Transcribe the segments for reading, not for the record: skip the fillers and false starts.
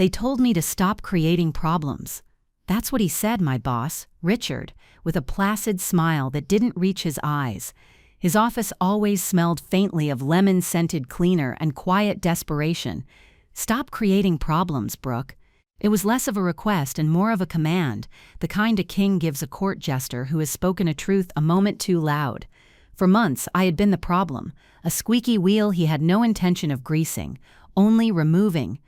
They told me to stop creating problems. That's what he said, my boss, Richard, with a placid smile that didn't reach his eyes. His office always smelled faintly of lemon-scented cleaner and quiet desperation. Stop creating problems, Brooke. It was less of a request and more of a command, the kind a king gives a court jester who has spoken a truth a moment too loud. For months, I had been the problem, a squeaky wheel he had no intention of greasing, only removing.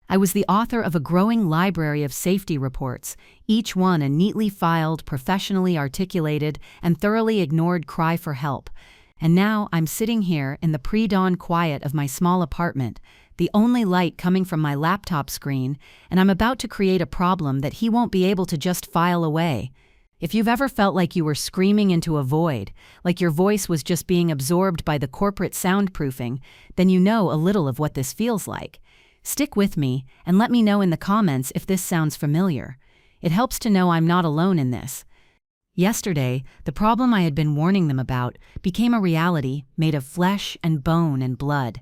I was the author of a growing library of safety reports, each one a neatly filed, professionally articulated, and thoroughly ignored cry for help. And now I'm sitting here in the pre-dawn quiet of my small apartment, the only light coming from my laptop screen, and I'm about to create a problem that he won't be able to just file away. If you've ever felt like you were screaming into a void, like your voice was just being absorbed by the corporate soundproofing, then you know a little of what this feels like. Stick with me and let me know in the comments if this sounds familiar. It helps to know I'm not alone in this. Yesterday, the problem I had been warning them about became a reality made of flesh and bone and blood.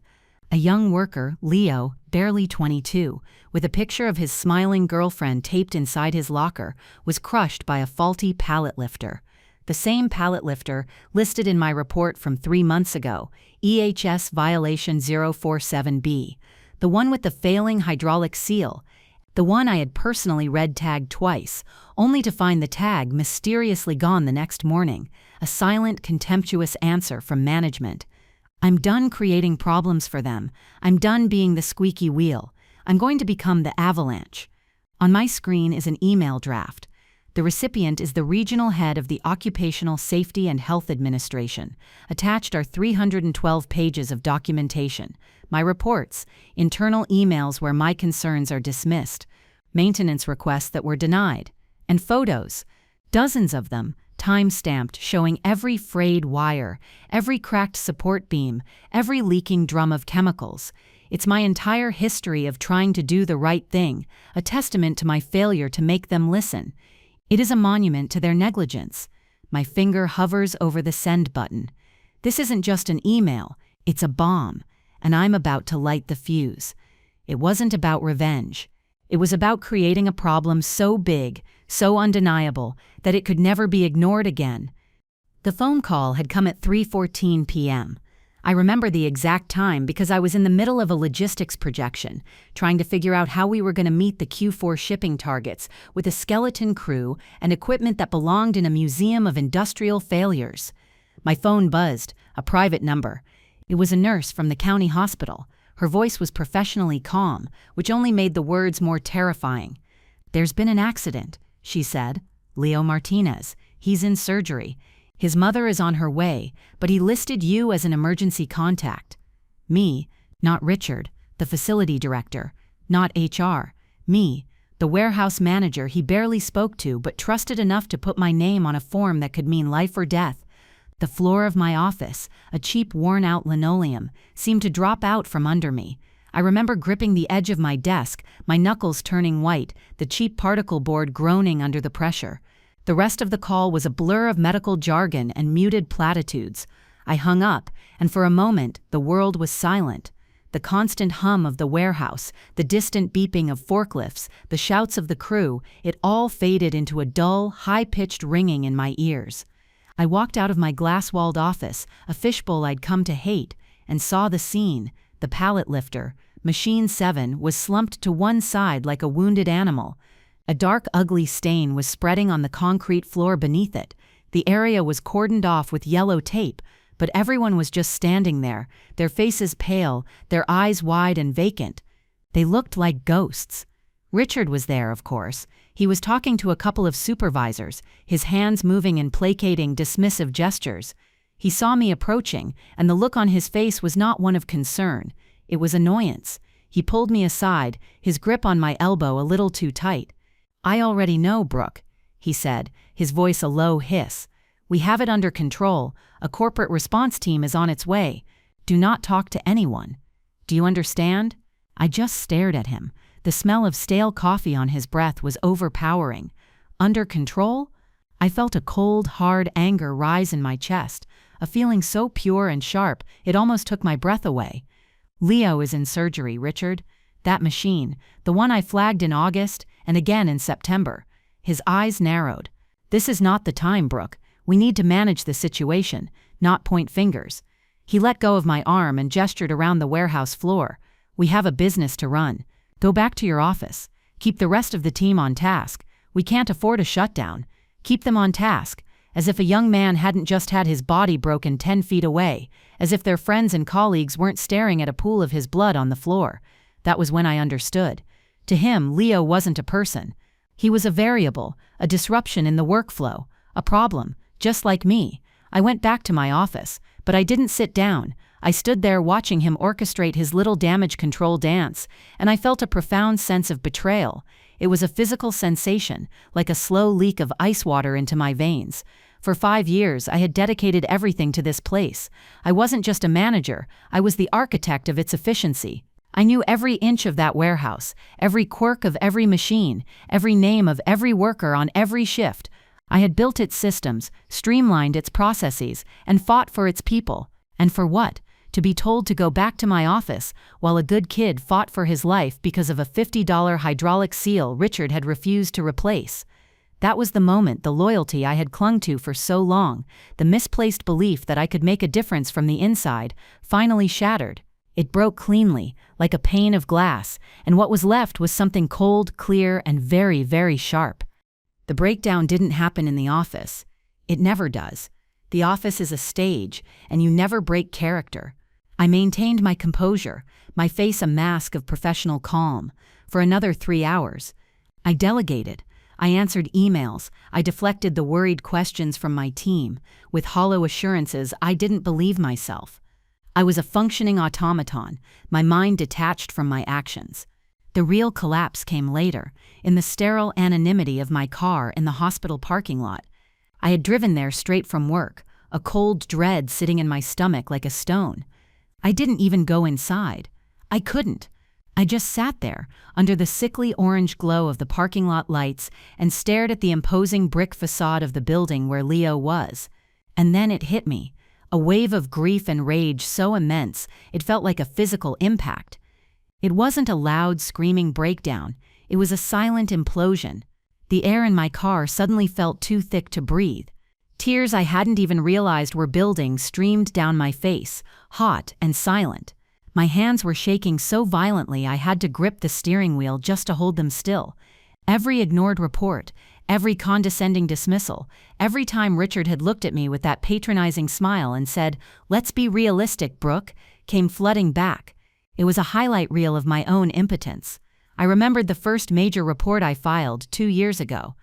A young worker, Leo, barely 22, with a picture of his smiling girlfriend taped inside his locker, was crushed by a faulty pallet lifter. The same pallet lifter listed in my report from 3 months ago, EHS violation 047B. The one with the failing hydraulic seal. The one I had personally red tagged twice, only to find the tag mysteriously gone the next morning. A silent, contemptuous answer from management. I'm done creating problems for them. I'm done being the squeaky wheel. I'm going to become the avalanche. On my screen is an email draft. The recipient is the regional head of the Occupational Safety and Health Administration. Attached are 312 pages of documentation. My reports, internal emails where my concerns are dismissed, maintenance requests that were denied, and photos, dozens of them, time-stamped, showing every frayed wire, every cracked support beam, every leaking drum of chemicals. It's my entire history of trying to do the right thing, a testament to my failure to make them listen. It is a monument to their negligence. My finger hovers over the send button. This isn't just an email, it's a bomb, and I'm about to light the fuse. It wasn't about revenge. It was about creating a problem so big, so undeniable, that it could never be ignored again. The phone call had come at 3:14 p.m. I remember the exact time because I was in the middle of a logistics projection, trying to figure out how we were going to meet the Q4 shipping targets with a skeleton crew and equipment that belonged in a museum of industrial failures. My phone buzzed, a private number. It was a nurse from the county hospital. Her voice was professionally calm, which only made the words more terrifying. "There's been an accident," she said. "Leo Martinez. He's in surgery. His mother is on her way, but he listed you as an emergency contact." Me, not Richard, the facility director, not HR. Me, the warehouse manager he barely spoke to but trusted enough to put my name on a form that could mean life or death. The floor of my office, a cheap worn-out linoleum, seemed to drop out from under me. I remember gripping the edge of my desk, my knuckles turning white, the cheap particle board groaning under the pressure. The rest of the call was a blur of medical jargon and muted platitudes. I hung up, and for a moment, the world was silent. The constant hum of the warehouse, the distant beeping of forklifts, the shouts of the crew, it all faded into a dull, high-pitched ringing in my ears. I walked out of my glass-walled office, a fishbowl I'd come to hate, and saw the scene. The pallet lifter, Machine 7, was slumped to one side like a wounded animal. A dark, ugly stain was spreading on the concrete floor beneath it. The area was cordoned off with yellow tape, but everyone was just standing there, their faces pale, their eyes wide and vacant. They looked like ghosts. Richard was there, of course. He was talking to a couple of supervisors, his hands moving in placating, dismissive gestures. He saw me approaching, and the look on his face was not one of concern. It was annoyance. He pulled me aside, his grip on my elbow a little too tight. "I already know, Brooke," he said, his voice a low hiss. "We have it under control. A corporate response team is on its way. Do not talk to anyone. Do you understand?" I just stared at him. The smell of stale coffee on his breath was overpowering. Under control? I felt a cold, hard anger rise in my chest, a feeling so pure and sharp it almost took my breath away. "Leo is in surgery, Richard. That machine, the one I flagged in August and again in September. His eyes narrowed. This is not the time, Brooke. We need to manage the situation, not point fingers. He let go of my arm and gestured around the warehouse floor. We have a business to run. Go back to your office. Keep the rest of the team on task. We can't afford a shutdown. Keep them on task. As if a young man hadn't just had his body broken 10 feet away, as if their friends and colleagues weren't staring at a pool of his blood on the floor. That was when I understood. To him, Leo wasn't a person. He was a variable, a disruption in the workflow, a problem, just like me. I went back to my office, but I didn't sit down. I stood there watching him orchestrate his little damage control dance, and I felt a profound sense of betrayal. It was a physical sensation, like a slow leak of ice water into my veins. For 5 years, I had dedicated everything to this place. I wasn't just a manager, I was the architect of its efficiency. I knew every inch of that warehouse, every quirk of every machine, every name of every worker on every shift. I had built its systems, streamlined its processes, and fought for its people. And for what? To be told to go back to my office, while a good kid fought for his life because of a $50 hydraulic seal Richard had refused to replace. That was the moment the loyalty I had clung to for so long, the misplaced belief that I could make a difference from the inside, finally shattered. It broke cleanly, like a pane of glass, and what was left was something cold, clear, and very, very sharp. The breakdown didn't happen in the office. It never does. The office is a stage, and you never break character. I maintained my composure, my face a mask of professional calm, for another 3 hours. I delegated. I answered emails. I deflected the worried questions from my team, with hollow assurances I didn't believe myself. I was a functioning automaton, my mind detached from my actions. The real collapse came later, in the sterile anonymity of my car in the hospital parking lot. I had driven there straight from work, a cold dread sitting in my stomach like a stone. I didn't even go inside. I couldn't. I just sat there, under the sickly orange glow of the parking lot lights, and stared at the imposing brick facade of the building where Leo was. And then it hit me, a wave of grief and rage so immense it felt like a physical impact. It wasn't a loud, screaming breakdown. It was a silent implosion. The air in my car suddenly felt too thick to breathe. Tears I hadn't even realized were building streamed down my face, hot and silent. My hands were shaking so violently I had to grip the steering wheel just to hold them still. Every ignored report, every condescending dismissal, every time Richard had looked at me with that patronizing smile and said, "Let's be realistic, Brooke," came flooding back. It was a highlight reel of my own impotence. I remembered the first major report I filed 2 years ago.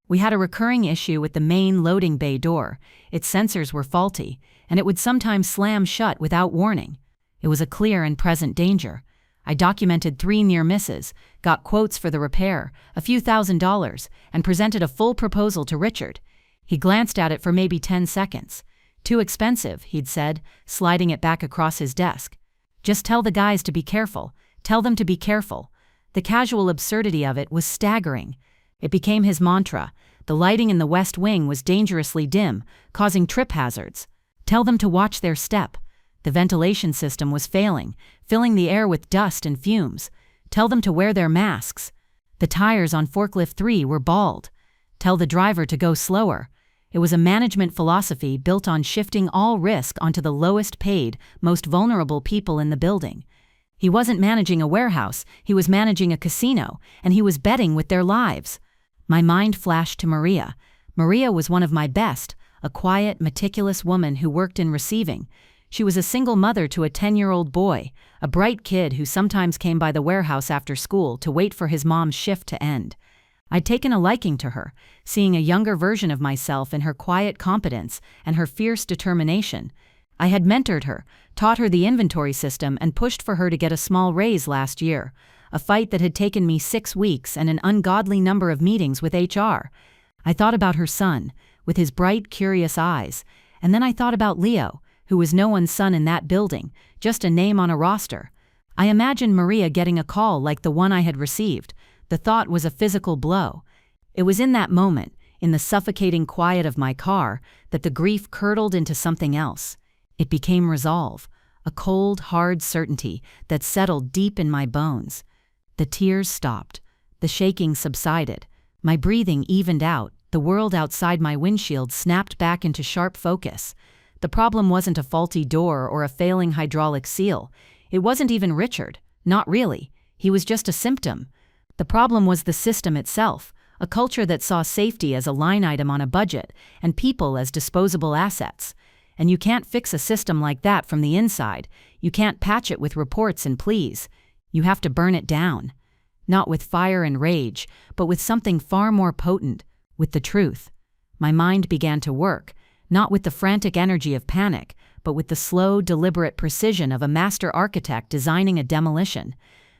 We had a recurring issue with the main loading bay door. Its sensors were faulty, and it would sometimes slam shut without warning. It was a clear and present danger. I documented 3 near misses, got quotes for the repair, a few $1,000s, and presented a full proposal to Richard. He glanced at it for maybe 10 seconds. "Too expensive," he'd said, sliding it back across his desk. "Just tell the guys to be careful. Tell them to be careful." The casual absurdity of it was staggering. It became his mantra. The lighting in the West Wing was dangerously dim, causing trip hazards. Tell them to watch their step. The ventilation system was failing, filling the air with dust and fumes. Tell them to wear their masks. The tires on forklift 3 were bald. Tell the driver to go slower. It was a management philosophy built on shifting all risk onto the lowest paid, most vulnerable people in the building. He wasn't managing a warehouse, he was managing a casino, and he was betting with their lives. My mind flashed to Maria. Maria was one of my best, a quiet, meticulous woman who worked in receiving. She was a single mother to a 10-year-old boy, a bright kid who sometimes came by the warehouse after school to wait for his mom's shift to end. I'd taken a liking to her, seeing a younger version of myself in her quiet competence and her fierce determination. I had mentored her, taught her the inventory system, and pushed for her to get a small raise last year, a fight that had taken me 6 weeks and an ungodly number of meetings with HR. I thought about her son, with his bright, curious eyes, and then I thought about Leo, who was no one's son in that building, just a name on a roster. I imagined Maria getting a call like the one I had received. The thought was a physical blow. It was in that moment, in the suffocating quiet of my car, that the grief curdled into something else. It became resolve, a cold, hard certainty that settled deep in my bones. The tears stopped. The shaking subsided. My breathing evened out. The world outside my windshield snapped back into sharp focus. The problem wasn't a faulty door or a failing hydraulic seal. It wasn't even Richard. Not really. He was just a symptom. The problem was the system itself, a culture that saw safety as a line item on a budget and people as disposable assets. And you can't fix a system like that from the inside. You can't patch it with reports and pleas. You have to burn it down. Not with fire and rage, but with something far more potent, with the truth. My mind began to work, not with the frantic energy of panic, but with the slow, deliberate precision of a master architect designing a demolition.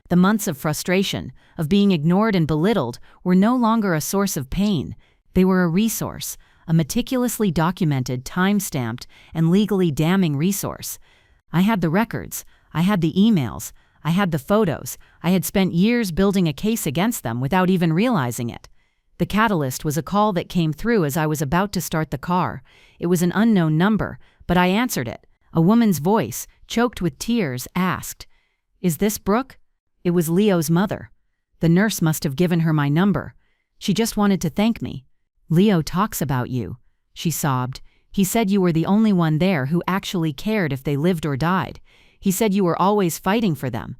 The months of frustration, of being ignored and belittled, were no longer a source of pain. They were a resource, a meticulously documented, time-stamped, and legally damning resource. I had the records, I had the emails, I had the photos. I had spent years building a case against them without even realizing it. The catalyst was a call that came through as I was about to start the car. It was an unknown number, but I answered it. A woman's voice, choked with tears, asked, "Is this Brooke?" It was Leo's mother. The nurse must have given her my number. She just wanted to thank me. "Leo talks about you," she sobbed. "He said you were the only one there who actually cared if they lived or died. He said you were always fighting for them.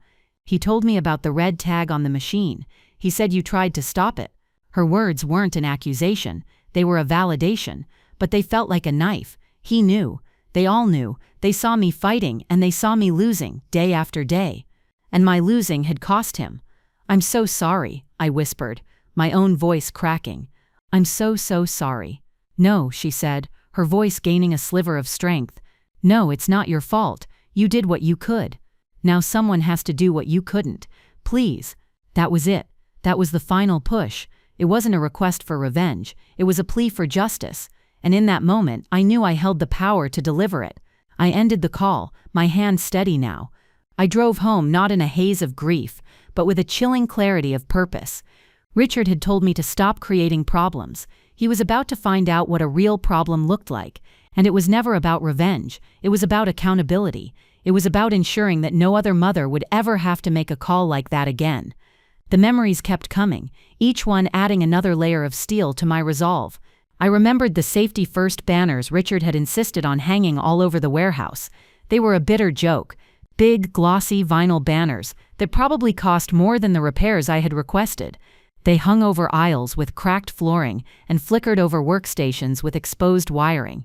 He told me about the red tag on the machine. He said you tried to stop it." Her words weren't an accusation. They were a validation, but they felt like a knife. He knew. They all knew. They saw me fighting, and they saw me losing, day after day. And my losing had cost him. "I'm so sorry," I whispered, my own voice cracking. "I'm so sorry." "No," she said, her voice gaining a sliver of strength. "No, it's not your fault. You did what you could. Now someone has to do what you couldn't. Please." That was it. That was the final push. It wasn't a request for revenge. It was a plea for justice. And in that moment, I knew I held the power to deliver it. I ended the call, my hand steady now. I drove home not in a haze of grief, but with a chilling clarity of purpose. Richard had told me to stop creating problems. He was about to find out what a real problem looked like. And it was never about revenge. It was about accountability. It was about ensuring that no other mother would ever have to make a call like that again. The memories kept coming, each one adding another layer of steel to my resolve. I remembered the safety-first banners Richard had insisted on hanging all over the warehouse. They were a bitter joke. Big, glossy vinyl banners that probably cost more than the repairs I had requested. They hung over aisles with cracked flooring and flickered over workstations with exposed wiring.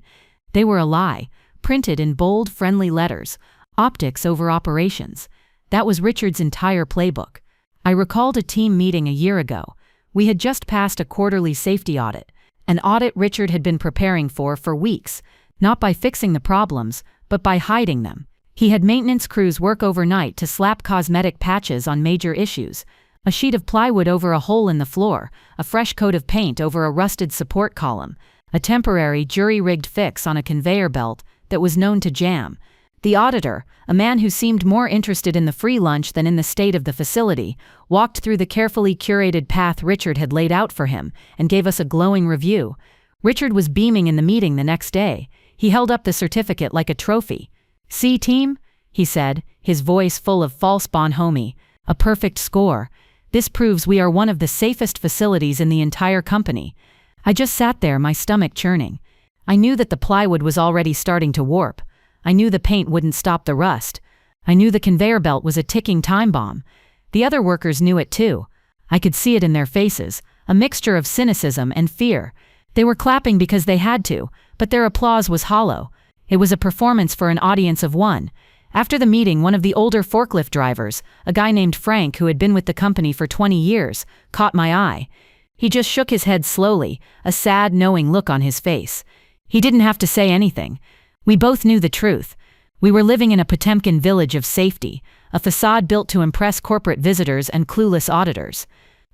They were a lie, printed in bold, friendly letters, optics over operations. That was Richard's entire playbook. I recalled a team meeting a year ago. We had just passed a quarterly safety audit, an audit Richard had been preparing for weeks, not by fixing the problems, but by hiding them. He had maintenance crews work overnight to slap cosmetic patches on major issues, a sheet of plywood over a hole in the floor, a fresh coat of paint over a rusted support column, a temporary jury-rigged fix on a conveyor belt that was known to jam. The auditor, a man who seemed more interested in the free lunch than in the state of the facility, walked through the carefully curated path Richard had laid out for him and gave us a glowing review. Richard was beaming in the meeting the next day. He held up the certificate like a trophy. "See, team?" he said, his voice full of false bonhomie. "A perfect score. This proves we are one of the safest facilities in the entire company." I just sat there, my stomach churning. I knew that the plywood was already starting to warp. I knew the paint wouldn't stop the rust. I knew the conveyor belt was a ticking time bomb. The other workers knew it too. I could see it in their faces, a mixture of cynicism and fear. They were clapping because they had to, but their applause was hollow. It was a performance for an audience of one. After the meeting, one of the older forklift drivers, a guy named Frank who had been with the company for 20 years, caught my eye. He just shook his head slowly, a sad, knowing look on his face. He didn't have to say anything. We both knew the truth. We were living in a Potemkin village of safety, a facade built to impress corporate visitors and clueless auditors.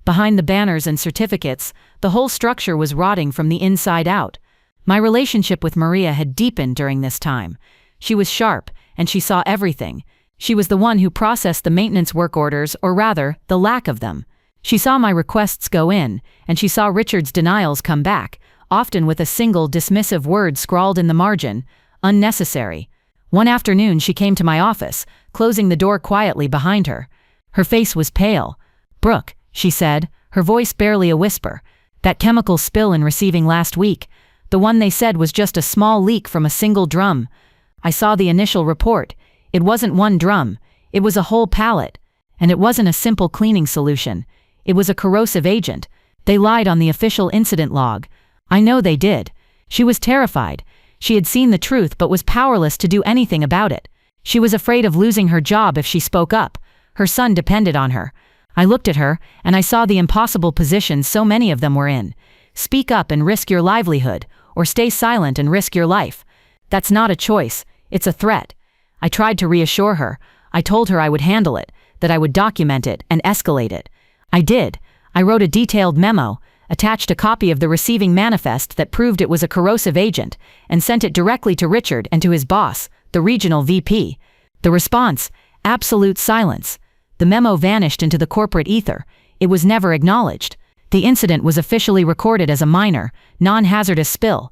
Behind the banners and certificates, the whole structure was rotting from the inside out. My relationship with Maria had deepened during this time. She was sharp, and she saw everything. She was the one who processed the maintenance work orders, or rather, the lack of them. She saw my requests go in, and she saw Richard's denials come back, often with a single dismissive word scrawled in the margin: unnecessary. One afternoon she came to my office, closing the door quietly behind her. Her face was pale. "Brooke," she said, her voice barely a whisper, "that chemical spill in receiving last week, the one they said was just a small leak from a single drum. I saw the initial report. It wasn't one drum. It was a whole pallet. And it wasn't a simple cleaning solution. It was a corrosive agent. They lied on the official incident log. I know they did." She was terrified. She had seen the truth but was powerless to do anything about it. She was afraid of losing her job if she spoke up. Her son depended on her. I looked at her, and I saw the impossible position so many of them were in. Speak up and risk your livelihood, or stay silent and risk your life. That's not a choice, it's a threat. I tried to reassure her. I told her I would handle it, that I would document it and escalate it. I did. I wrote a detailed memo, attached a copy of the receiving manifest that proved it was a corrosive agent, and sent it directly to Richard and to his boss, the regional VP. The response: absolute silence. The memo vanished into the corporate ether. It was never acknowledged. The incident was officially recorded as a minor, non-hazardous spill.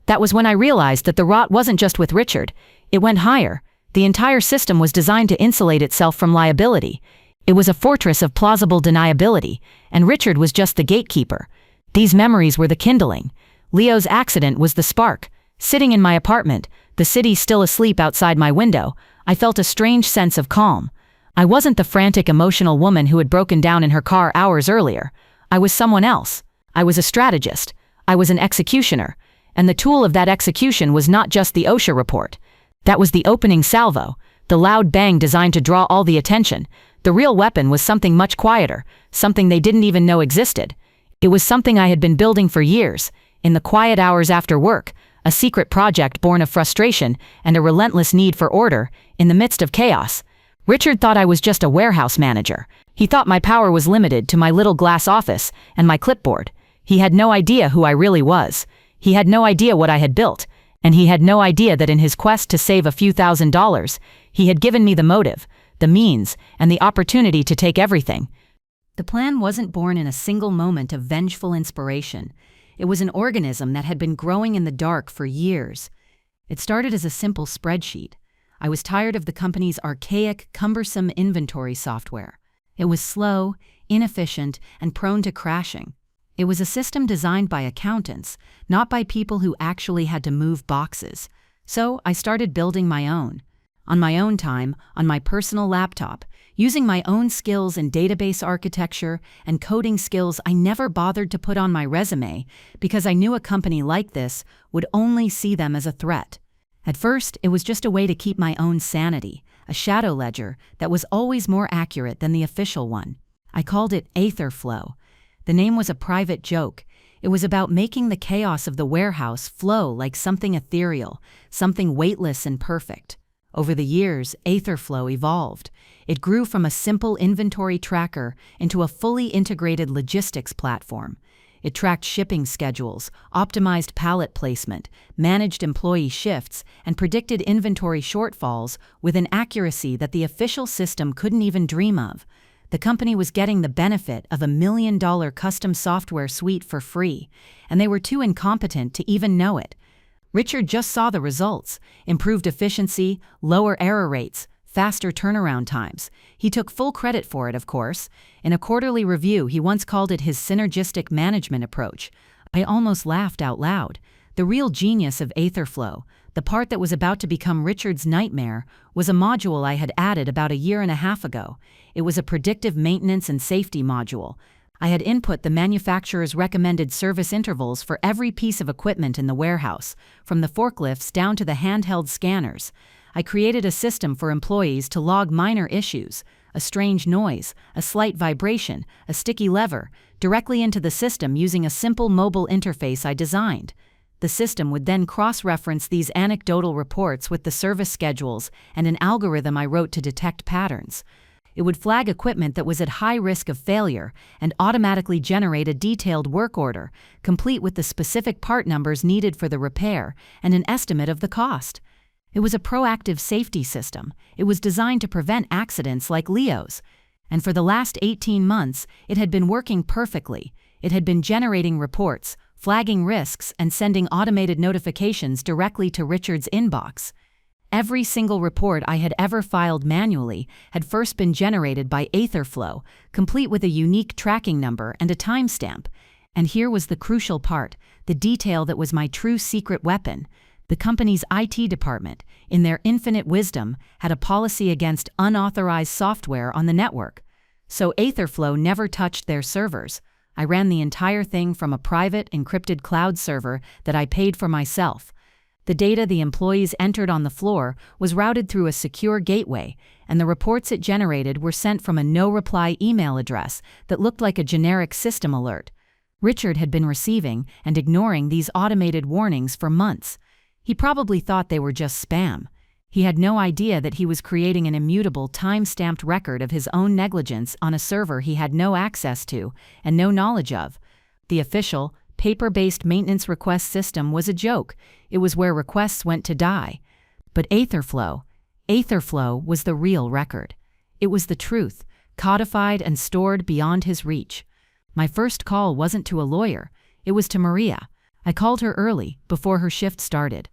That was when I realized that the rot wasn't just with Richard. It went higher. The entire system was designed to insulate itself from liability. It was a fortress of plausible deniability, and Richard was just the gatekeeper. These memories were the kindling. Leo's accident was the spark. Sitting in my apartment, the city still asleep outside my window, I felt a strange sense of calm. I wasn't the frantic emotional woman who had broken down in her car hours earlier. I was someone else. I was a strategist. I was an executioner. And the tool of that execution was not just the OSHA report. That was the opening salvo, the loud bang designed to draw all the attention. The real weapon was something much quieter, something they didn't even know existed. It was something I had been building for years, in the quiet hours after work, a secret project born of frustration and a relentless need for order, in the midst of chaos. Richard thought I was just a warehouse manager. He thought my power was limited to my little glass office and my clipboard. He had no idea who I really was. He had no idea what I had built, and he had no idea that in his quest to save a few $1,000s, he had given me the motive, the means, and the opportunity to take everything. The plan wasn't born in a single moment of vengeful inspiration. It was an organism that had been growing in the dark for years. It started as a simple spreadsheet. I was tired of the company's archaic, cumbersome inventory software. It was slow, inefficient, and prone to crashing. It was a system designed by accountants, not by people who actually had to move boxes. So I started building my own. On my own time, on my personal laptop, using my own skills in database architecture and coding skills I never bothered to put on my resume because I knew a company like this would only see them as a threat. At first, it was just a way to keep my own sanity, a shadow ledger that was always more accurate than the official one. I called it Aetherflow. The name was a private joke. It was about making the chaos of the warehouse flow like something ethereal, something weightless and perfect. Over the years, Aetherflow evolved. It grew from a simple inventory tracker into a fully integrated logistics platform. It tracked shipping schedules, optimized pallet placement, managed employee shifts, and predicted inventory shortfalls with an accuracy that the official system couldn't even dream of. The company was getting the benefit of $1 million custom software suite for free, and they were too incompetent to even know it. Richard just saw the results: improved efficiency, lower error rates, faster turnaround times. He took full credit for it, of course. In a quarterly review, he once called it his synergistic management approach. I almost laughed out loud. The real genius of Aetherflow, the part that was about to become Richard's nightmare, was a module I had added about 1.5 years ago. It was a predictive maintenance and safety module. I had input the manufacturer's recommended service intervals for every piece of equipment in the warehouse, from the forklifts down to the handheld scanners. I created a system for employees to log minor issues, a strange noise, a slight vibration, a sticky lever, directly into the system using a simple mobile interface I designed. The system would then cross-reference these anecdotal reports with the service schedules and an algorithm I wrote to detect patterns. It would flag equipment that was at high risk of failure and automatically generate a detailed work order, complete with the specific part numbers needed for the repair and an estimate of the cost. It was a proactive safety system. It was designed to prevent accidents like Leo's. And for the last 18 months, it had been working perfectly. It had been generating reports, flagging risks, and sending automated notifications directly to Richard's inbox. every single report I had ever filed manually had first been generated by Aetherflow, complete with a unique tracking number and a timestamp. And here was the crucial part, the detail that was my true secret weapon. The company's IT department, in their infinite wisdom, had a policy against unauthorized software on the network. So Aetherflow never touched their servers. I ran the entire thing from a private, encrypted cloud server that I paid for myself. The data the employees entered on the floor was routed through a secure gateway, and the reports it generated were sent from a no-reply email address that looked like a generic system alert. Richard had been receiving and ignoring these automated warnings for months. He probably thought they were just spam. He had no idea that he was creating an immutable, time-stamped record of his own negligence on a server he had no access to and no knowledge of. The official, paper-based maintenance request system was a joke. It was where requests went to die. But Aetherflow was the real record. It was the truth, codified and stored beyond his reach. My first call wasn't to a lawyer. It was to Maria. I called her early, before her shift started.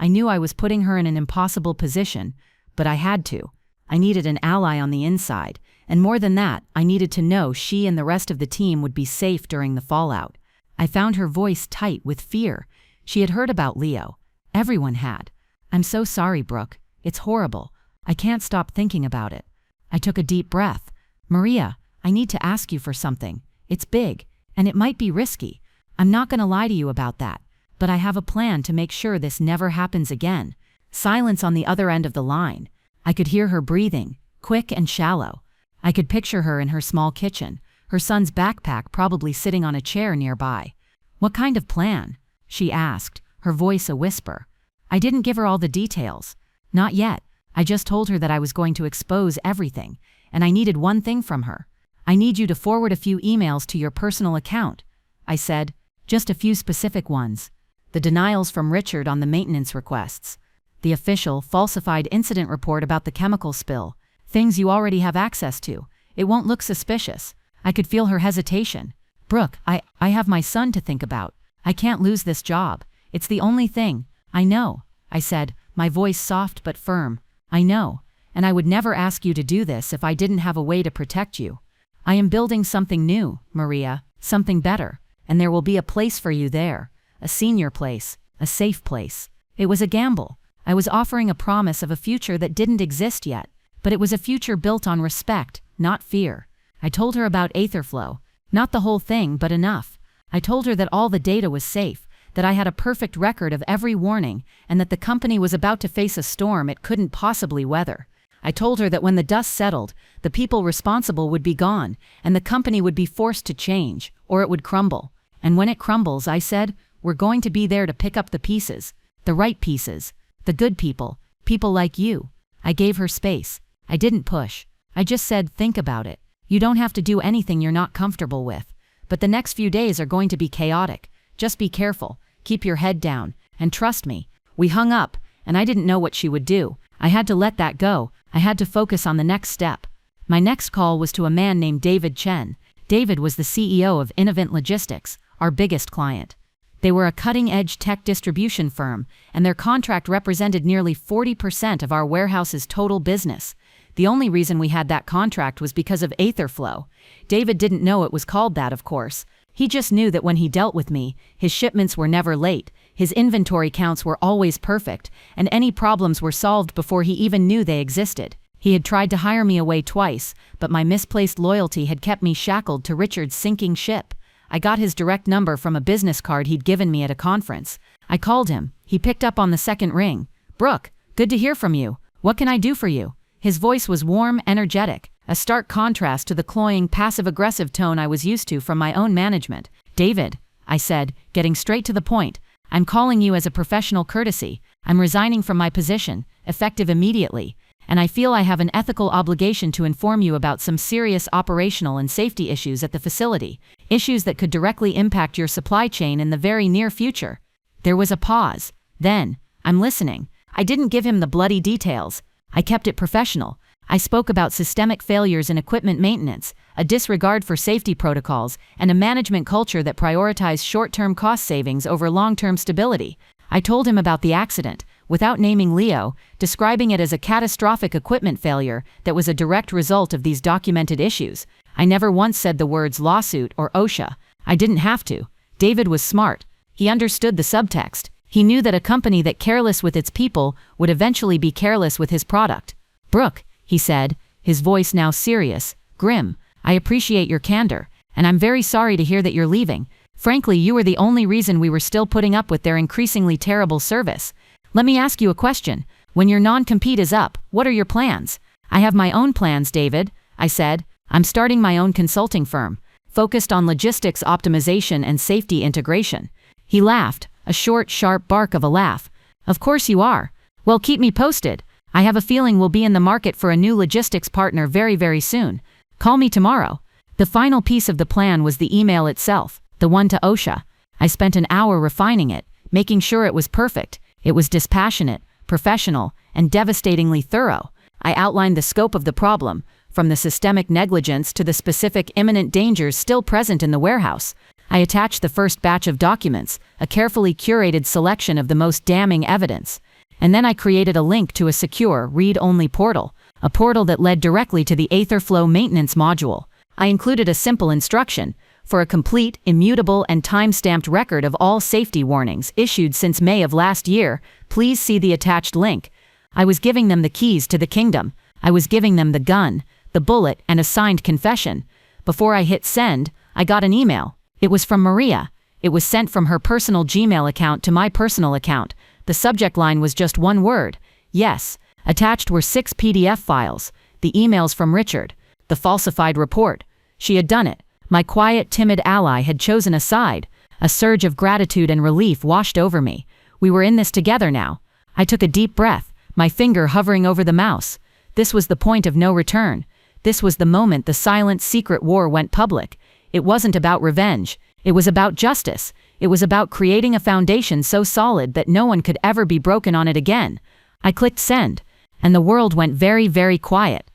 I knew I was putting her in an impossible position, but I had to. I needed an ally on the inside, and more than that, I needed to know she and the rest of the team would be safe during the fallout. I found her voice tight with fear. She had heard about Leo. Everyone had. "I'm so sorry, Brooke. It's horrible. I can't stop thinking about it." I took a deep breath. "Maria, I need to ask you for something. It's big, and it might be risky. I'm not going to lie to you about that, but I have a plan to make sure this never happens again." Silence on the other end of the line. I could hear her breathing, quick and shallow. I could picture her in her small kitchen, her son's backpack probably sitting on a chair nearby. "What kind of plan?" she asked, her voice a whisper. I didn't give her all the details. Not yet. I just told her that I was going to expose everything, and I needed one thing from her. "I need you to forward a few emails to your personal account," I said, "just a few specific ones. The denials from Richard on the maintenance requests. The official, falsified incident report about the chemical spill. Things you already have access to. It won't look suspicious." I could feel her hesitation. "Brooke, I have my son to think about. I can't lose this job. It's the only thing." "I know," I said, my voice soft but firm. "I know, and I would never ask you to do this if I didn't have a way to protect you. I am building something new, Maria, something better, and there will be a place for you there, a senior place, a safe place." It was a gamble. I was offering a promise of a future that didn't exist yet, but it was a future built on respect, not fear. I told her about Aetherflow. Not the whole thing, but enough. I told her that all the data was safe, that I had a perfect record of every warning, and that the company was about to face a storm it couldn't possibly weather. I told her that when the dust settled, the people responsible would be gone, and the company would be forced to change, or it would crumble. "And when it crumbles," I said, "we're going to be there to pick up the pieces. The right pieces. The good people. People like you." I gave her space. I didn't push. I just said, "Think about it. You don't have to do anything you're not comfortable with. But the next few days are going to be chaotic. Just be careful, keep your head down, and trust me." We hung up, and I didn't know what she would do. I had to let that go. I had to focus on the next step. My next call was to a man named David Chen. David was the CEO of Innovant Logistics, our biggest client. They were a cutting-edge tech distribution firm, and their contract represented nearly 40% of our warehouse's total business. The only reason we had that contract was because of Aetherflow. David didn't know it was called that, of course. He just knew that when he dealt with me, his shipments were never late, his inventory counts were always perfect, and any problems were solved before he even knew they existed. He had tried to hire me away twice, but my misplaced loyalty had kept me shackled to Richard's sinking ship. I got his direct number from a business card he'd given me at a conference. I called him. He picked up on the second ring. "Brooke, good to hear from you. What can I do for you?" His voice was warm, energetic, a stark contrast to the cloying, passive-aggressive tone I was used to from my own management. "David," I said, getting straight to the point, "I'm calling you as a professional courtesy. I'm resigning from my position, effective immediately, and I feel I have an ethical obligation to inform you about some serious operational and safety issues at the facility, issues that could directly impact your supply chain in the very near future." There was a pause. Then, "I'm listening." I didn't give him the bloody details. I kept it professional. I spoke about systemic failures in equipment maintenance, a disregard for safety protocols, and a management culture that prioritized short-term cost savings over long-term stability. I told him about the accident, without naming Leo, describing it as a catastrophic equipment failure that was a direct result of these documented issues. I never once said the words lawsuit or OSHA. I didn't have to. David was smart. He understood the subtext. He knew that a company that careless with its people would eventually be careless with his product. "Brooke," he said, his voice now serious, grim, "I appreciate your candor, and I'm very sorry to hear that you're leaving. Frankly, you were the only reason we were still putting up with their increasingly terrible service. Let me ask you a question. When your non-compete is up, what are your plans?" "I have my own plans, David," I said. "I'm starting my own consulting firm, focused on logistics optimization and safety integration." He laughed, a short, sharp bark of a laugh. "Of course you are. Well, keep me posted. I have a feeling we'll be in the market for a new logistics partner very, very soon. Call me tomorrow." The final piece of the plan was the email itself, the one to OSHA. I spent an hour refining it, making sure it was perfect. It was dispassionate, professional, and devastatingly thorough. I outlined the scope of the problem, from the systemic negligence to the specific imminent dangers still present in the warehouse. I attached the first batch of documents, a carefully curated selection of the most damning evidence. And then I created a link to a secure, read-only portal, a portal that led directly to the Aetherflow maintenance module. I included a simple instruction: for a complete, immutable, and time-stamped record of all safety warnings issued since May of last year, please see the attached link. I was giving them the keys to the kingdom. I was giving them the gun, the bullet, and a signed confession. Before I hit send, I got an email. It was from Maria. It was sent from her personal Gmail account to my personal account. The subject line was just one word: yes. Attached were 6 PDF files, the emails from Richard, the falsified report. She had done it. My quiet, timid ally had chosen a side. A surge of gratitude and relief washed over me. We were in this together now. I took a deep breath, my finger hovering over the mouse. This was the point of no return. This was the moment the silent, secret war went public. It wasn't about revenge. It was about justice. It was about creating a foundation so solid that no one could ever be broken on it again. I clicked send, and the world went very, very quiet.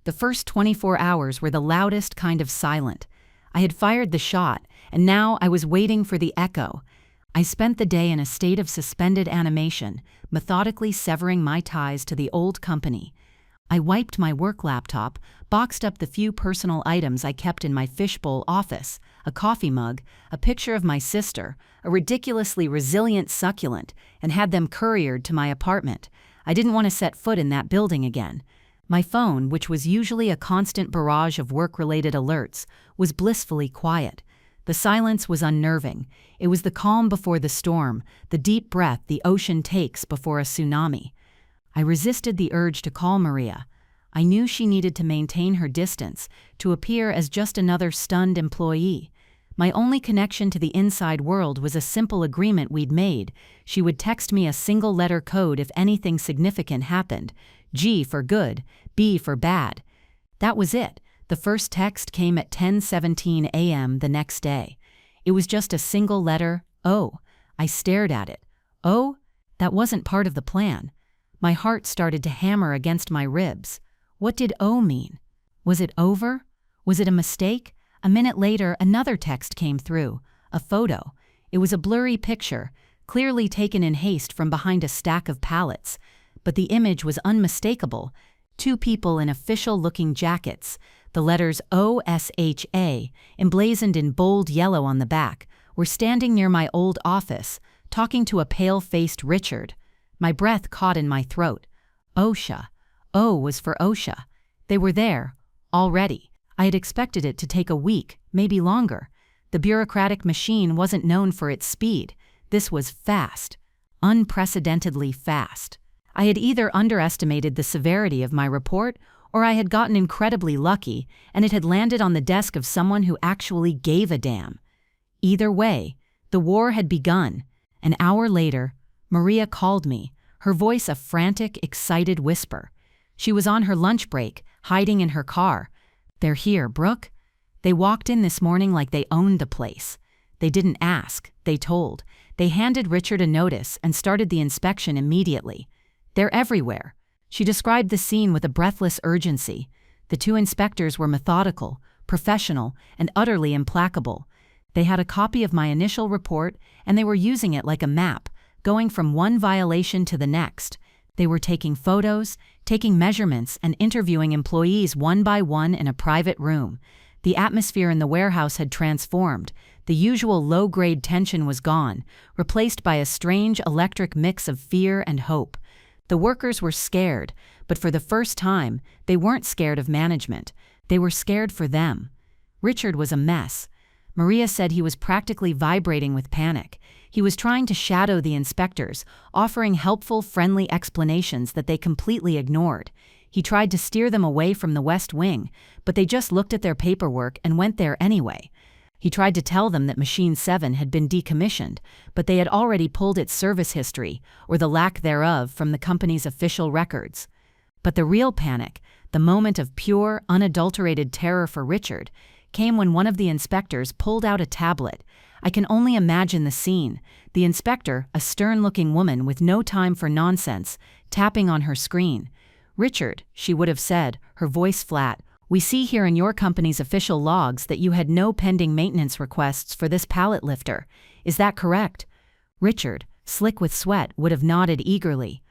The first 24 hours were the loudest kind of silent. I had fired the shot, and now I was waiting for the echo. I spent the day in a state of suspended animation, methodically severing my ties to the old company. I wiped my work laptop, boxed up the few personal items I kept in my fishbowl office, a coffee mug, a picture of my sister, a ridiculously resilient succulent, and had them couriered to my apartment. I didn't want to set foot in that building again. My phone, which was usually a constant barrage of work-related alerts, was blissfully quiet. The silence was unnerving. It was the calm before the storm, the deep breath the ocean takes before a tsunami. I resisted the urge to call Maria. I knew she needed to maintain her distance, to appear as just another stunned employee. My only connection to the inside world was a simple agreement we'd made. She would text me a single-letter code if anything significant happened. G for good, B for bad. That was it. The first text came at 10:17 a.m. the next day. It was just a single letter, O. I stared at it. O? That wasn't part of the plan. My heart started to hammer against my ribs. What did O mean? Was it over? Was it a mistake? A minute later, another text came through. A photo. It was a blurry picture, clearly taken in haste from behind a stack of pallets. But the image was unmistakable. 2 people in official-looking jackets, the letters OSHA, emblazoned in bold yellow on the back, were standing near my old office, talking to a pale-faced Richard. My breath caught in my throat. OSHA. O was for OSHA. They were there, already. I had expected it to take a week, maybe longer. The bureaucratic machine wasn't known for its speed. This was fast. Unprecedentedly fast. I had either underestimated the severity of my report, or I had gotten incredibly lucky and it had landed on the desk of someone who actually gave a damn. Either way, the war had begun. An hour later, Maria called me, her voice a frantic, excited whisper. She was on her lunch break, hiding in her car. "They're here, Brooke." They walked in this morning like they owned the place. They didn't ask, they told. They handed Richard a notice and started the inspection immediately. "They're everywhere." She described the scene with a breathless urgency. The 2 inspectors were methodical, professional, and utterly implacable. They had a copy of my initial report, and they were using it like a map, going from one violation to the next. They were taking photos, taking measurements, and interviewing employees one by one in a private room. The atmosphere in the warehouse had transformed. The usual low-grade tension was gone, replaced by a strange electric mix of fear and hope. The workers were scared, but for the first time, they weren't scared of management. They were scared for them. Richard was a mess. Maria said he was practically vibrating with panic. He was trying to shadow the inspectors, offering helpful, friendly explanations that they completely ignored. He tried to steer them away from the West Wing, but they just looked at their paperwork and went there anyway. He tried to tell them that Machine 7 had been decommissioned, but they had already pulled its service history, or the lack thereof, from the company's official records. But the real panic, the moment of pure, unadulterated terror for Richard, came when one of the inspectors pulled out a tablet. I can only imagine the scene. The inspector, a stern-looking woman with no time for nonsense, tapping on her screen. "Richard," she would have said, her voice flat, "we see here in your company's official logs that you had no pending maintenance requests for this pallet lifter. Is that correct?" Richard, slick with sweat, would have nodded eagerly.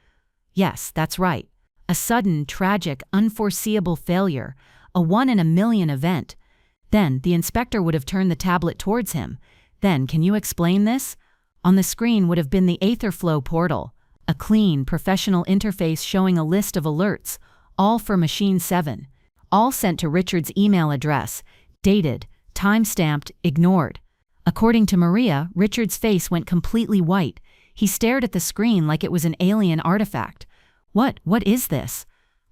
"Yes, that's right. A sudden, tragic, unforeseeable failure, a one-in-a-million event." Then the inspector would have turned the tablet towards him. "Then, can you explain this?" On the screen would have been the Aetherflow portal, a clean, professional interface showing a list of alerts, all for Machine 7, all sent to Richard's email address, dated, time-stamped, ignored. According to Maria, Richard's face went completely white. He stared at the screen like it was an alien artifact. What is this?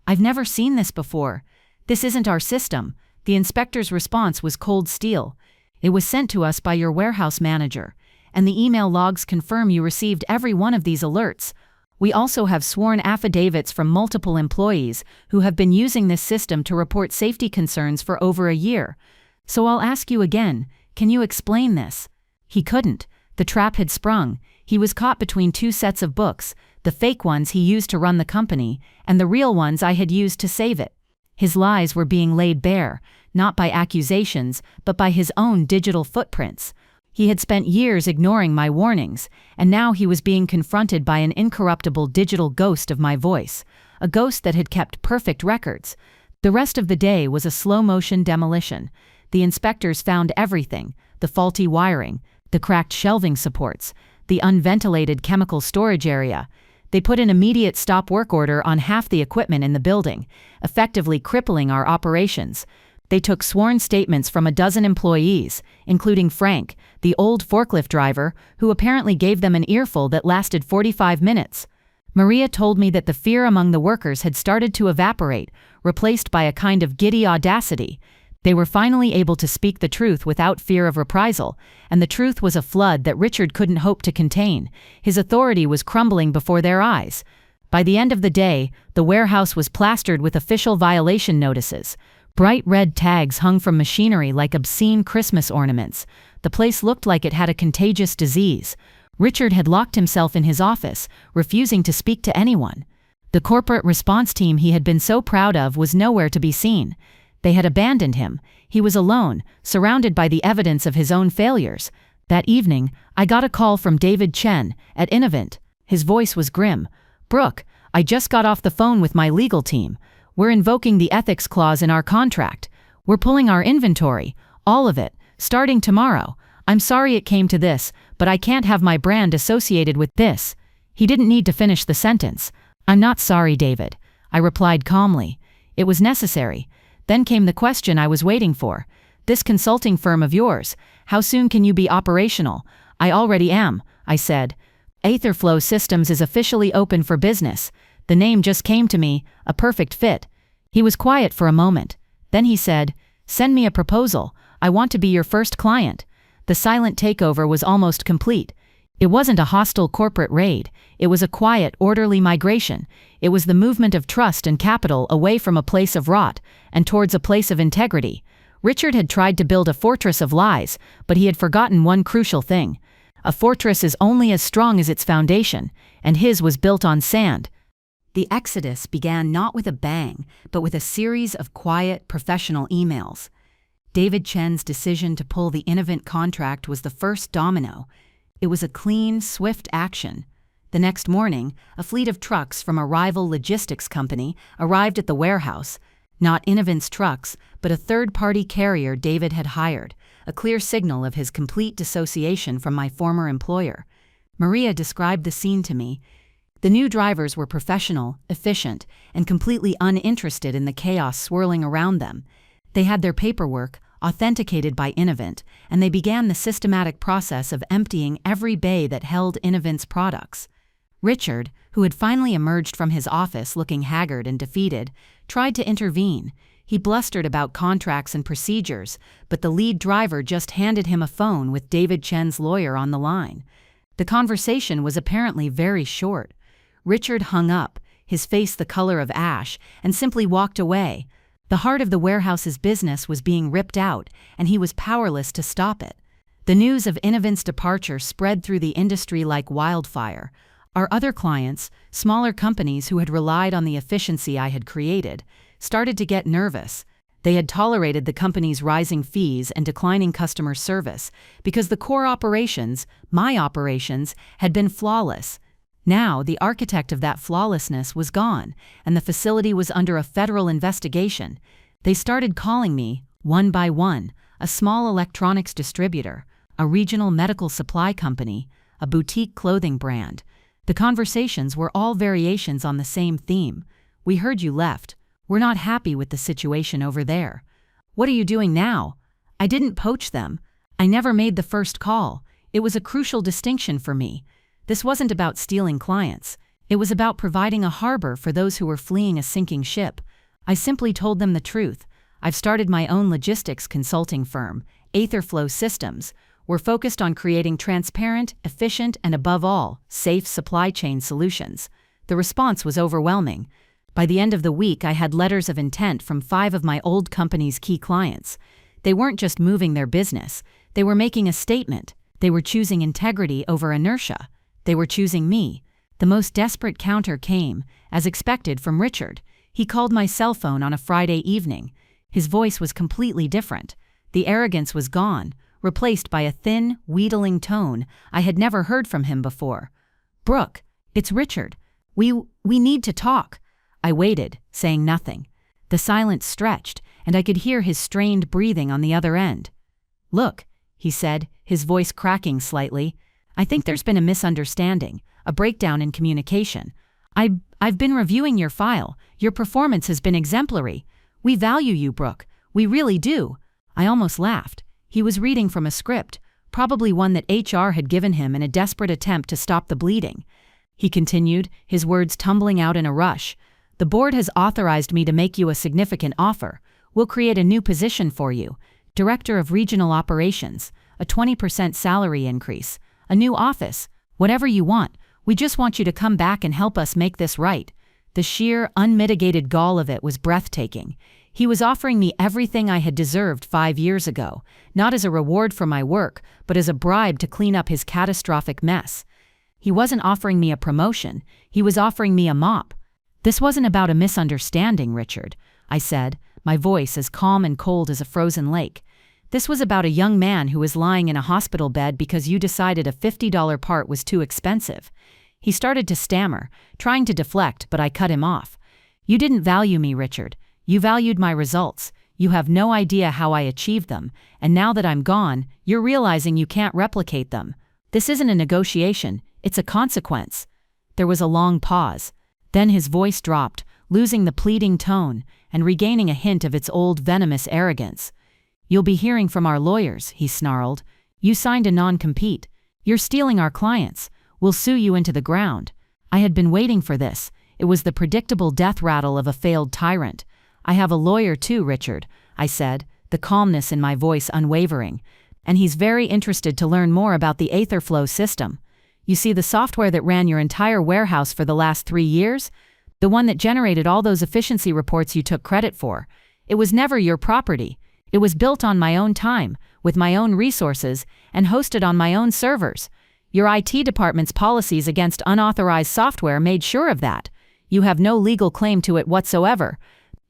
I've never seen this before. This isn't our system." The inspector's response was cold steel. "It was sent to us by your warehouse manager, and the email logs confirm you received every one of these alerts. We also have sworn affidavits from multiple employees who have been using this system to report safety concerns for over a year. So I'll ask you again, can you explain this?" He couldn't. The trap had sprung. He was caught between two sets of books, the fake ones he used to run the company, and the real ones I had used to save it. His lies were being laid bare, not by accusations, but by his own digital footprints. He had spent years ignoring my warnings, and now he was being confronted by an incorruptible digital ghost of my voice, a ghost that had kept perfect records. The rest of the day was a slow-motion demolition. The inspectors found everything: the faulty wiring, the cracked shelving supports, the unventilated chemical storage area. They put an immediate stop work order on half the equipment in the building, effectively crippling our operations. They took sworn statements from a dozen employees, including Frank, the old forklift driver, who apparently gave them an earful that lasted 45 minutes. Maria told me that the fear among the workers had started to evaporate, replaced by a kind of giddy audacity. They were finally able to speak the truth without fear of reprisal, and the truth was a flood that Richard couldn't hope to contain. His authority was crumbling before their eyes. By the end of the day, the warehouse was plastered with official violation notices. Bright red tags hung from machinery like obscene Christmas ornaments. The place looked like it had a contagious disease. Richard had locked himself in his office, refusing to speak to anyone. The corporate response team he had been so proud of was nowhere to be seen. They had abandoned him. He was alone, surrounded by the evidence of his own failures. That evening, I got a call from David Chen at Innovent. His voice was grim. "Brooke, I just got off the phone with my legal team. We're invoking the ethics clause in our contract. We're pulling our inventory, all of it, starting tomorrow. I'm sorry it came to this, but I can't have my brand associated with this." He didn't need to finish the sentence. "I'm not sorry, David," I replied calmly. "It was necessary." Then came the question I was waiting for. "This consulting firm of yours, how soon can you be operational?" "I already am," I said. "Aetherflow Systems is officially open for business." The name just came to me, a perfect fit. He was quiet for a moment. Then he said, "Send me a proposal. I want to be your first client." The silent takeover was almost complete. It wasn't a hostile corporate raid. It was a quiet, orderly migration. It was the movement of trust and capital away from a place of rot and towards a place of integrity. Richard had tried to build a fortress of lies, but he had forgotten one crucial thing. A fortress is only as strong as its foundation, and his was built on sand. The exodus began not with a bang, but with a series of quiet, professional emails. David Chen's decision to pull the Innovent contract was the first domino. It was a clean, swift action. The next morning, a fleet of trucks from a rival logistics company arrived at the warehouse. Not Innovent's trucks, but a third-party carrier David had hired, a clear signal of his complete dissociation from my former employer. Maria described the scene to me. The new drivers were professional, efficient, and completely uninterested in the chaos swirling around them. They had their paperwork, authenticated by Innovent, and they began the systematic process of emptying every bay that held Innovent's products. Richard, who had finally emerged from his office looking haggard and defeated, tried to intervene. He blustered about contracts and procedures, but the lead driver just handed him a phone with David Chen's lawyer on the line. The conversation was apparently very short. Richard hung up, his face the color of ash, and simply walked away. The heart of the warehouse's business was being ripped out, and he was powerless to stop it. The news of Innovent's departure spread through the industry like wildfire. Our other clients, smaller companies who had relied on the efficiency I had created, started to get nervous. They had tolerated the company's rising fees and declining customer service because the core operations, my operations, had been flawless. Now, the architect of that flawlessness was gone, and the facility was under a federal investigation. They started calling me, one by one, a small electronics distributor, a regional medical supply company, a boutique clothing brand. The conversations were all variations on the same theme. We heard you left. We're not happy with the situation over there. What are you doing now? I didn't poach them. I never made the first call. It was a crucial distinction for me. This wasn't about stealing clients. It was about providing a harbor for those who were fleeing a sinking ship. I simply told them the truth. I've started my own logistics consulting firm, Aetherflow Systems. We're focused on creating transparent, efficient, and above all, safe supply chain solutions. The response was overwhelming. By the end of the week, I had letters of intent from 5 of my old company's key clients. They weren't just moving their business. They were making a statement. They were choosing integrity over inertia. They were choosing me. The most desperate counter came, as expected, from Richard. He called my cell phone on a Friday evening. His voice was completely different. The arrogance was gone, replaced by a thin, wheedling tone I had never heard from him before. "Brooke, it's Richard. We need to talk." I waited, saying nothing. The silence stretched, and I could hear his strained breathing on the other end. "Look," he said, his voice cracking slightly, "I think there's been a misunderstanding, a breakdown in communication. I've been reviewing your file. Your performance has been exemplary. We value you, Brooke. We really do." I almost laughed. He was reading from a script, probably one that HR had given him in a desperate attempt to stop the bleeding. He continued, his words tumbling out in a rush. "The board has authorized me to make you a significant offer. We'll create a new position for you, Director of Regional Operations, a 20% salary increase, a new office, whatever you want. We just want you to come back and help us make this right." The sheer, unmitigated gall of it was breathtaking. He was offering me everything I had deserved 5 years ago, not as a reward for my work, but as a bribe to clean up his catastrophic mess. He wasn't offering me a promotion, he was offering me a mop. "This wasn't about a misunderstanding, Richard," I said, my voice as calm and cold as a frozen lake. "This was about a young man who was lying in a hospital bed because you decided a $50 part was too expensive." He started to stammer, trying to deflect, but I cut him off. "You didn't value me, Richard. You valued my results. You have no idea how I achieved them, and now that I'm gone, you're realizing you can't replicate them. This isn't a negotiation, it's a consequence." There was a long pause. Then his voice dropped, losing the pleading tone and regaining a hint of its old venomous arrogance. "You'll be hearing from our lawyers," he snarled. "You signed a non-compete. You're stealing our clients. We'll sue you into the ground." I had been waiting for this. It was the predictable death rattle of a failed tyrant. "I have a lawyer too, Richard," I said, the calmness in my voice unwavering. "And he's very interested to learn more about the Aetherflow system. You see, the software that ran your entire warehouse for the last 3 years? The one that generated all those efficiency reports you took credit for. It was never your property. It was built on my own time, with my own resources, and hosted on my own servers. Your IT department's policies against unauthorized software made sure of that. You have no legal claim to it whatsoever.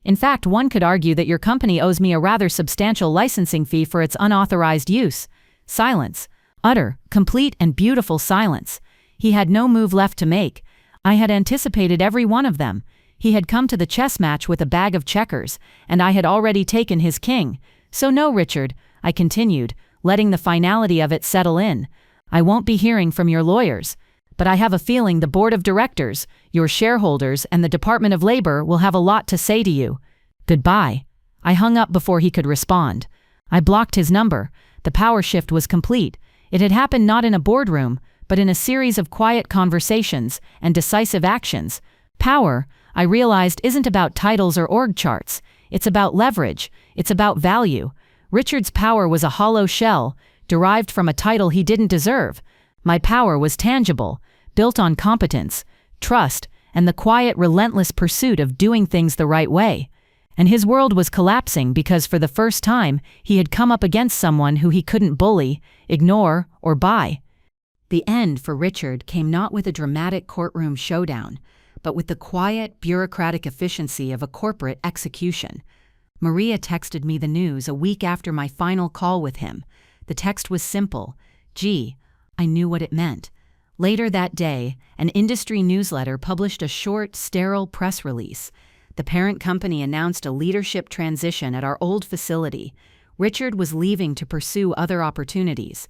In fact, one could argue that your company owes me a rather substantial licensing fee for its unauthorized use." Silence. Utter, complete, and beautiful silence. He had no move left to make. I had anticipated every one of them. He had come to the chess match with a bag of checkers, and I had already taken his king. So no, Richard, I continued, letting the finality of it settle in. I won't be hearing from your lawyers, but I have a feeling the board of directors, your shareholders, and the Department of Labor will have a lot to say to you. Goodbye. I hung up before he could respond. I blocked his number. The power shift was complete. It had happened not in a boardroom, but in a series of quiet conversations and decisive actions. Power, I realized, isn't about titles or org charts. It's about leverage. It's about value. Richard's power was a hollow shell, derived from a title he didn't deserve. My power was tangible, built on competence, trust, and the quiet, relentless pursuit of doing things the right way. And his world was collapsing because for the first time, he had come up against someone who he couldn't bully, ignore, or buy. The end for Richard came not with a dramatic courtroom showdown, but with the quiet, bureaucratic efficiency of a corporate execution. Maria texted me the news a week after my final call with him. The text was simple. Gee, I knew what it meant. Later that day, an industry newsletter published a short, sterile press release. The parent company announced a leadership transition at our old facility. Richard was leaving to pursue other opportunities.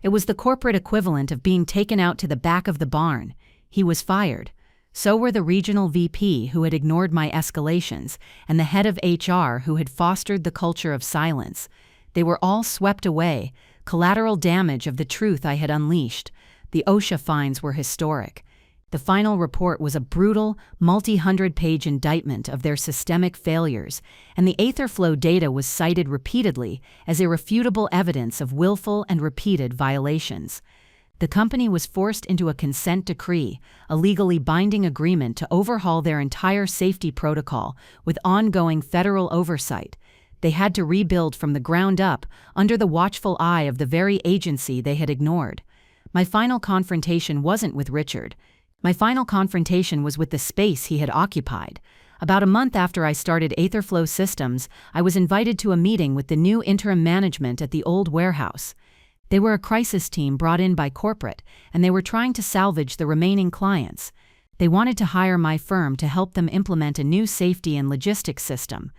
It was the corporate equivalent of being taken out to the back of the barn. He was fired. So were the regional VP who had ignored my escalations, and the head of HR who had fostered the culture of silence. They were all swept away, collateral damage of the truth I had unleashed. The OSHA fines were historic. The final report was a brutal, multi-hundred-page indictment of their systemic failures, and the Aetherflow data was cited repeatedly as irrefutable evidence of willful and repeated violations. The company was forced into a consent decree, a legally binding agreement to overhaul their entire safety protocol with ongoing federal oversight. They had to rebuild from the ground up under the watchful eye of the very agency they had ignored. My final confrontation wasn't with Richard. My final confrontation was with the space he had occupied. About a month after I started Aetherflow Systems, I was invited to a meeting with the new interim management at the old warehouse. They were a crisis team brought in by corporate, and they were trying to salvage the remaining clients. They wanted to hire my firm to help them implement a new safety and logistics system.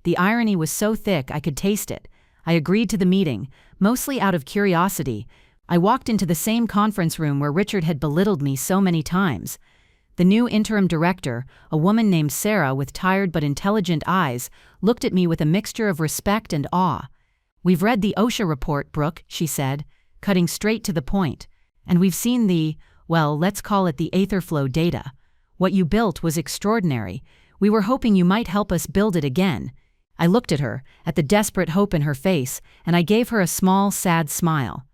The irony was so thick I could taste it. I agreed to the meeting, mostly out of curiosity. I walked into the same conference room where Richard had belittled me so many times. The new interim director, a woman named Sarah with tired but intelligent eyes, looked at me with a mixture of respect and awe. "We've read the OSHA report, Brooke," she said, cutting straight to the point. "And we've seen well, let's call it the Aetherflow data. What you built was extraordinary. We were hoping you might help us build it again." I looked at her, at the desperate hope in her face, and I gave her a small, sad smile.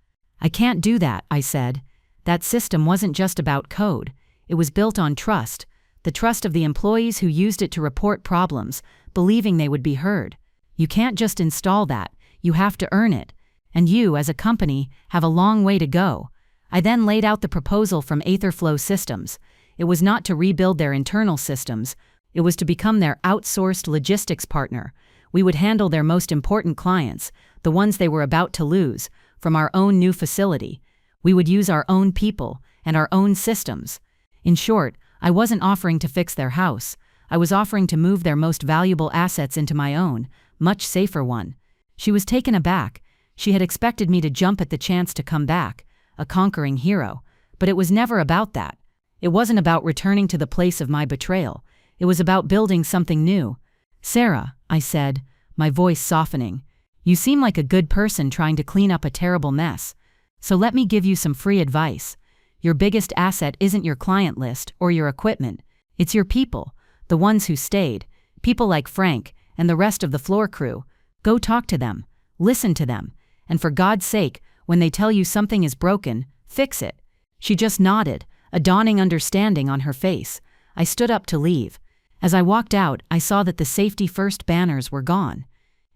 "I can't do that," I said. "That system wasn't just about code. It was built on trust, the trust of the employees who used it to report problems, believing they would be heard. You can't just install that. You have to earn it. And you, as a company, have a long way to go." I then laid out the proposal from Aetherflow Systems. It was not to rebuild their internal systems. It was to become their outsourced logistics partner. We would handle their most important clients, the ones they were about to lose, from our own new facility. We would use our own people and our own systems. In short, I wasn't offering to fix their house. I was offering to move their most valuable assets into my own, much safer one. She was taken aback. She had expected me to jump at the chance to come back, a conquering hero. But it was never about that. It wasn't about returning to the place of my betrayal. It was about building something new. "Sarah," I said, my voice softening, "you seem like a good person trying to clean up a terrible mess. So let me give you some free advice. Your biggest asset isn't your client list or your equipment. It's your people, the ones who stayed, people like Frank and the rest of the floor crew. Go talk to them, listen to them, and for God's sake, when they tell you something is broken, fix it." She just nodded, a dawning understanding on her face. I stood up to leave. As I walked out, I saw that the Safety First banners were gone.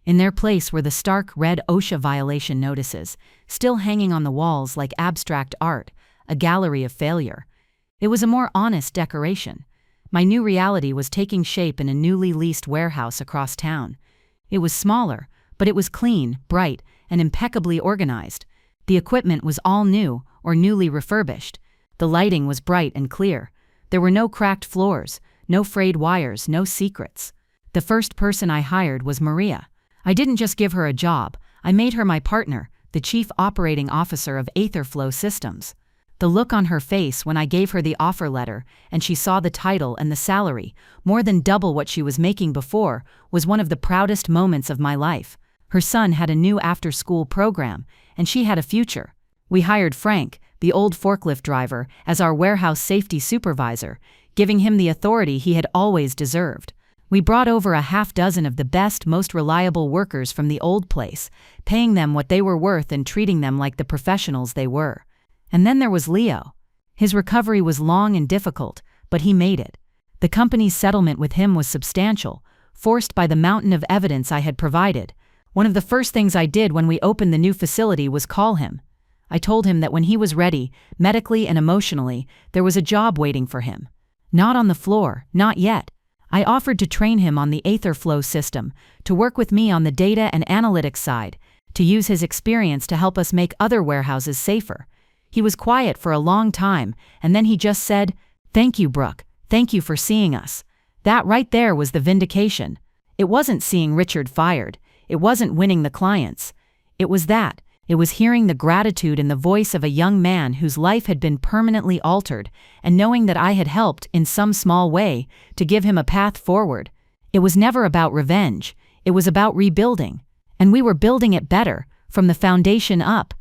In their place were the stark red OSHA violation notices, still hanging on the walls like abstract art, a gallery of failure. It was a more honest decoration. My new reality was taking shape in a newly leased warehouse across town. It was smaller, but it was clean, bright, and impeccably organized. The equipment was all new or newly refurbished. The lighting was bright and clear. There were no cracked floors, no frayed wires, no secrets. The first person I hired was Maria. I didn't just give her a job, I made her my partner, the Chief Operating Officer of Aetherflow Systems. The look on her face when I gave her the offer letter and she saw the title and the salary, more than double what she was making before, was one of the proudest moments of my life. Her son had a new after-school program, and she had a future. We hired Frank, the old forklift driver, as our warehouse safety supervisor, giving him the authority he had always deserved. We brought over a half dozen of the best, most reliable workers from the old place, paying them what they were worth and treating them like the professionals they were. And then there was Leo. His recovery was long and difficult, but he made it. The company's settlement with him was substantial, forced by the mountain of evidence I had provided. One of the first things I did when we opened the new facility was call him. I told him that when he was ready, medically and emotionally, there was a job waiting for him. Not on the floor, not yet. I offered to train him on the Aetherflow system, to work with me on the data and analytics side, to use his experience to help us make other warehouses safer. He was quiet for a long time, and then he just said, "Thank you, Brooke. Thank you for seeing us." That right there was the vindication. It wasn't seeing Richard fired. It wasn't winning the clients. It was that. It was hearing the gratitude in the voice of a young man whose life had been permanently altered, and knowing that I had helped, in some small way, to give him a path forward. It was never about revenge. It was about rebuilding. And we were building it better, from the foundation up,